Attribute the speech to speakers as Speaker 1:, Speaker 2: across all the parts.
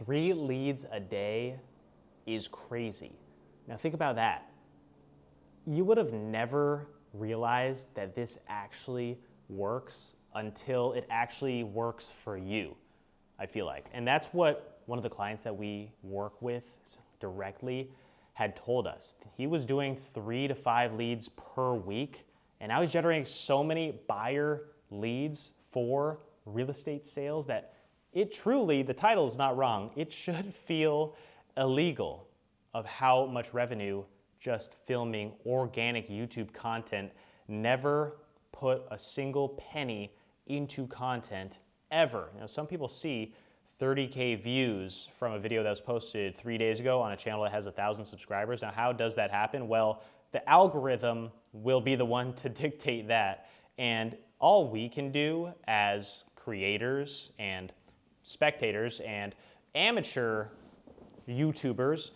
Speaker 1: 3 leads a day is crazy. Now think about that. You would have never realized that this actually works until it actually works for you, I feel like. And that's what one of the clients that we work with directly had told us. He was doing 3 to 5 leads per week, and now he's generating so many buyer leads for real estate sales that it truly, the title is not wrong, it should feel illegal of how much revenue just filming organic YouTube content. Never put a single penny into content ever. You know, some people see 30K views from a video that was posted 3 days ago on a channel that has 1,000 subscribers. Now, how does that happen? Well, the algorithm will be the one to dictate that. And all we can do as creators and spectators and amateur YouTubers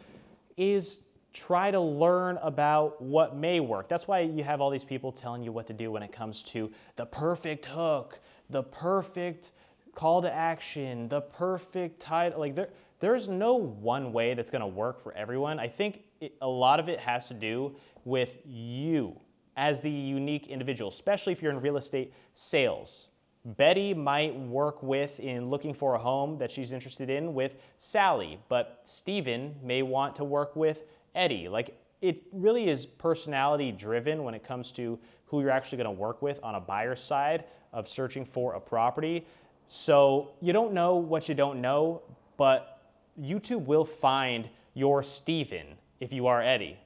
Speaker 1: is try to learn about what may work. That's why you have all these people telling you what to do when it comes to the perfect hook, the perfect call to action, the perfect title. Like there's no one way that's gonna work for everyone. I think a lot of it has to do with you as the unique individual, especially if you're in real estate sales. Betty might work with in looking for a home that she's interested in with Sally, but Steven may want to work with Eddie. Like it really is personality driven when it comes to who you're actually gonna work with on a buyer's side of searching for a property. So you don't know what you don't know, but YouTube will find your Steven if you are Eddie.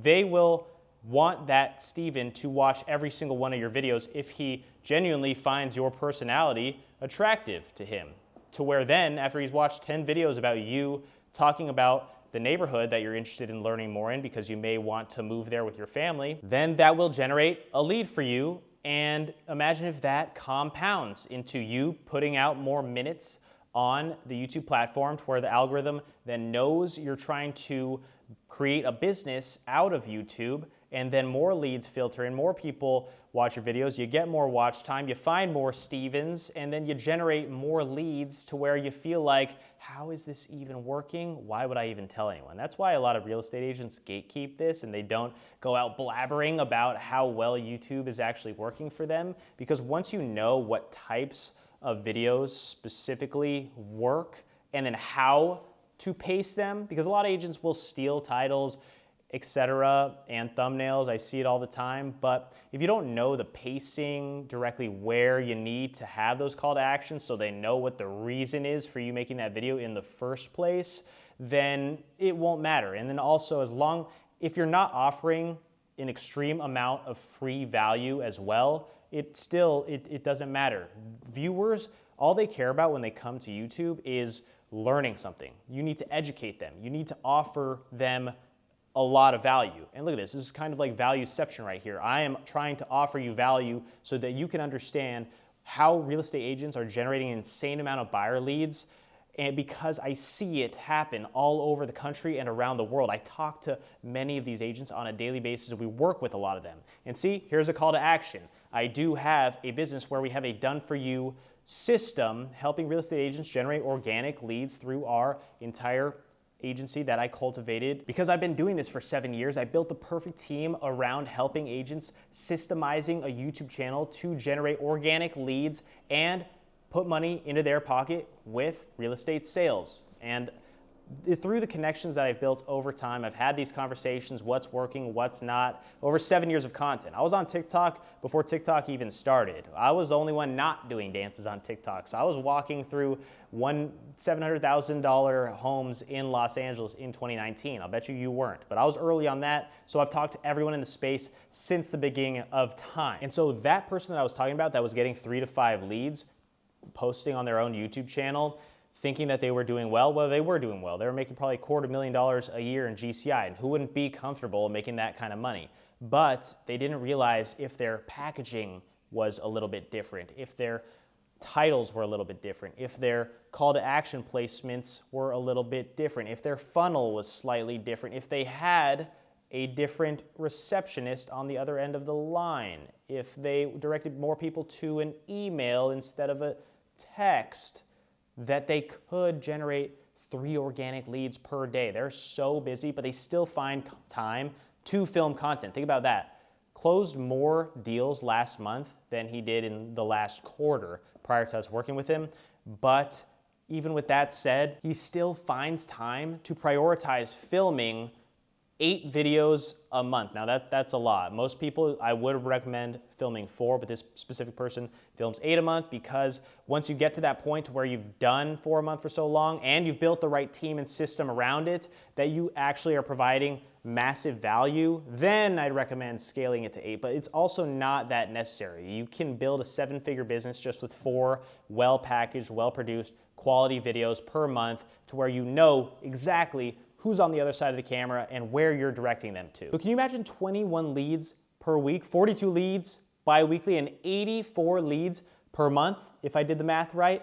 Speaker 1: They will want that Steven to watch every single one of your videos if he genuinely finds your personality attractive to him. To where then, after he's watched 10 videos about you talking about the neighborhood that you're interested in learning more in because you may want to move there with your family, then that will generate a lead for you. And imagine if that compounds into you putting out more minutes on the YouTube platform to where the algorithm then knows you're trying to create a business out of YouTube, and then more leads filter in, more people watch your videos, you get more watch time, you find more Stevens, and then you generate more leads to where you feel like, how is this even working? Why would I even tell anyone? That's why a lot of real estate agents gatekeep this and they don't go out blabbering about how well YouTube is actually working for them, because once you know what types of videos specifically work and then how to pace them, because a lot of agents will steal titles, etc., and thumbnails. I see it all the time. But if you don't know the pacing directly where you need to have those call to actions so they know what the reason is for you making that video in the first place, then it won't matter. And then also, if you're not offering an extreme amount of free value as well, it doesn't matter. Viewers, all they care about when they come to YouTube is learning something. You need to educate them. You need to offer them a lot of value. And look at this is kind of like valueception right here. I am trying to offer you value so that you can understand how real estate agents are generating an insane amount of buyer leads. And because I see it happen all over the country and around the world. I talk to many of these agents on a daily basis, and we work with a lot of them. And see, here's a call to action. I do have a business where we have a done-for-you system helping real estate agents generate organic leads through our entire agency that I cultivated. Because I've been doing this for 7 years, I built the perfect team around helping agents systemizing a YouTube channel to generate organic leads and put money into their pocket with real estate sales. And through the connections that I've built over time, I've had these conversations, what's working, what's not, over 7 years of content. I was on TikTok before TikTok even started. I was the only one not doing dances on TikTok. So I was walking through $700,000 homes in Los Angeles in 2019. I'll bet you weren't, but I was early on that. So I've talked to everyone in the space since the beginning of time. And so that person that I was talking about that was getting 3 to 5 leads, posting on their own YouTube channel, thinking that they were doing well. Well, they were doing well. They were making probably $250,000 a year in GCI, and who wouldn't be comfortable making that kind of money? But they didn't realize if their packaging was a little bit different, if their titles were a little bit different, if their call to action placements were a little bit different, if their funnel was slightly different, if they had a different receptionist on the other end of the line, if they directed more people to an email instead of a text, that they could generate 3 organic leads per day. They're so busy, but they still find time to film content. Think about that. Closed more deals last month than he did in the last quarter prior to us working with him. But even with that said, he still finds time to prioritize filming 8 videos a month. Now that's a lot. Most people, I would recommend filming 4, but this specific person films 8 a month, because once you get to that point where you've done 4 a month for so long and you've built the right team and system around it, that you actually are providing massive value, then I'd recommend scaling it to 8, but it's also not that necessary. You can build a 7-figure business just with 4 well-packaged, well-produced, quality videos per month, to where you know exactly who's on the other side of the camera and where you're directing them to. So can you imagine 21 leads per week, 42 leads bi-weekly, and 84 leads per month, if I did the math right,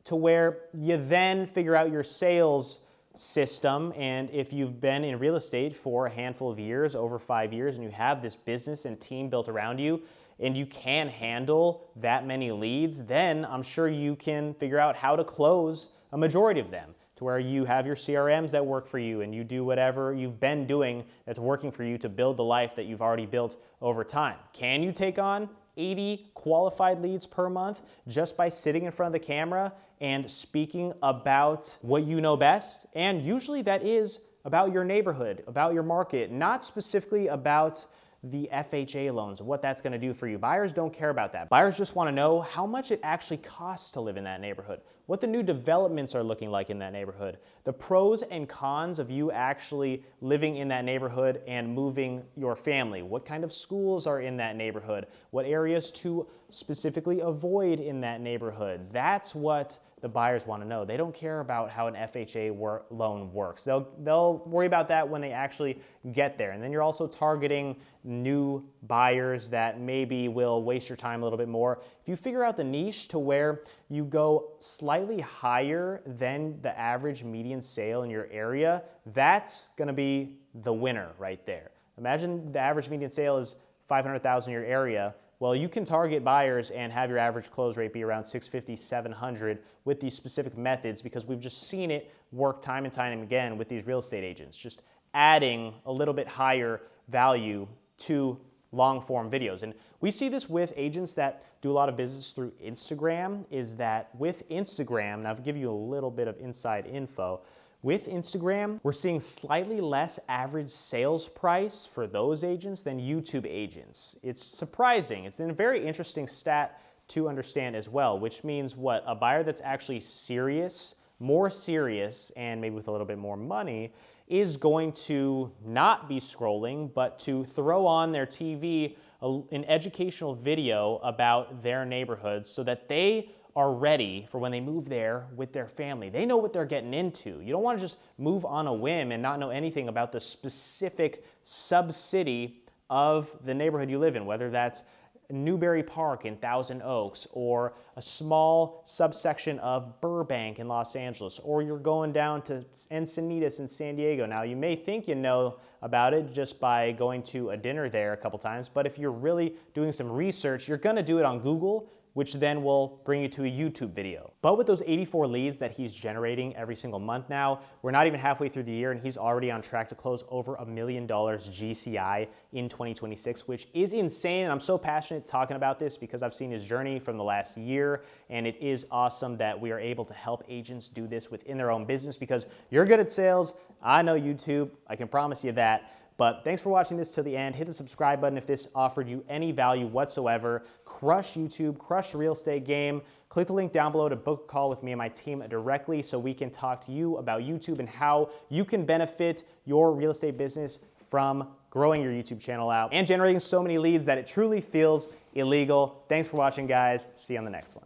Speaker 1: to where you then figure out your sales system. And if you've been in real estate for a handful of years, over 5 years, and you have this business and team built around you, and you can handle that many leads, then I'm sure you can figure out how to close a majority of them, to where you have your CRMs that work for you and you do whatever you've been doing that's working for you to build the life that you've already built over time. Can you take on 80 qualified leads per month just by sitting in front of the camera and speaking about what you know best? And usually that is about your neighborhood, about your market, not specifically about the FHA loans, what that's gonna do for you. Buyers don't care about that. Buyers just wanna know how much it actually costs to live in that neighborhood, what the new developments are looking like in that neighborhood, the pros and cons of you actually living in that neighborhood and moving your family, what kind of schools are in that neighborhood, what areas to specifically avoid in that neighborhood. That's what the buyers want to know. They don't care about how an FHA loan works. They'll worry about that when they actually get there. And then you're also targeting new buyers that maybe will waste your time a little bit more. If you figure out the niche to where you go slightly higher than the average median sale in your area, that's going to be the winner right there. Imagine the average median sale is $500,000 in your area. Well, you can target buyers and have your average close rate be around 650, 700 with these specific methods, because we've just seen it work time and time again with these real estate agents, just adding a little bit higher value to long form videos. And we see this with agents that do a lot of business through Instagram, is that with Instagram, and I'll give you a little bit of inside info, with Instagram, we're seeing slightly less average sales price for those agents than YouTube agents. It's surprising. It's a very interesting stat to understand as well, which means what? A buyer that's actually serious, more serious, and maybe with a little bit more money, is going to not be scrolling, but to throw on their TV an educational video about their neighborhood so that they are ready for when they move there with their family. They know what they're getting into. You don't want to just move on a whim and not know anything about the specific sub-city of the neighborhood you live in, whether that's Newberry Park in Thousand Oaks, or a small subsection of Burbank in Los Angeles, or you're going down to Encinitas in San Diego. Now, you may think you know about it just by going to a dinner there a couple times, but if you're really doing some research, you're gonna do it on Google, which then will bring you to a YouTube video. But with those 84 leads that he's generating every single month now, we're not even halfway through the year and he's already on track to close over $1 million GCI in 2026, which is insane. And I'm so passionate talking about this because I've seen his journey from the last year, and it is awesome that we are able to help agents do this within their own business, because you're good at sales. I know YouTube, I can promise you that. But thanks for watching this till the end. Hit the subscribe button if this offered you any value whatsoever. Crush YouTube, crush the real estate game. Click the link down below to book a call with me and my team directly so we can talk to you about YouTube and how you can benefit your real estate business from growing your YouTube channel out and generating so many leads that it truly feels illegal. Thanks for watching, guys. See you on the next one.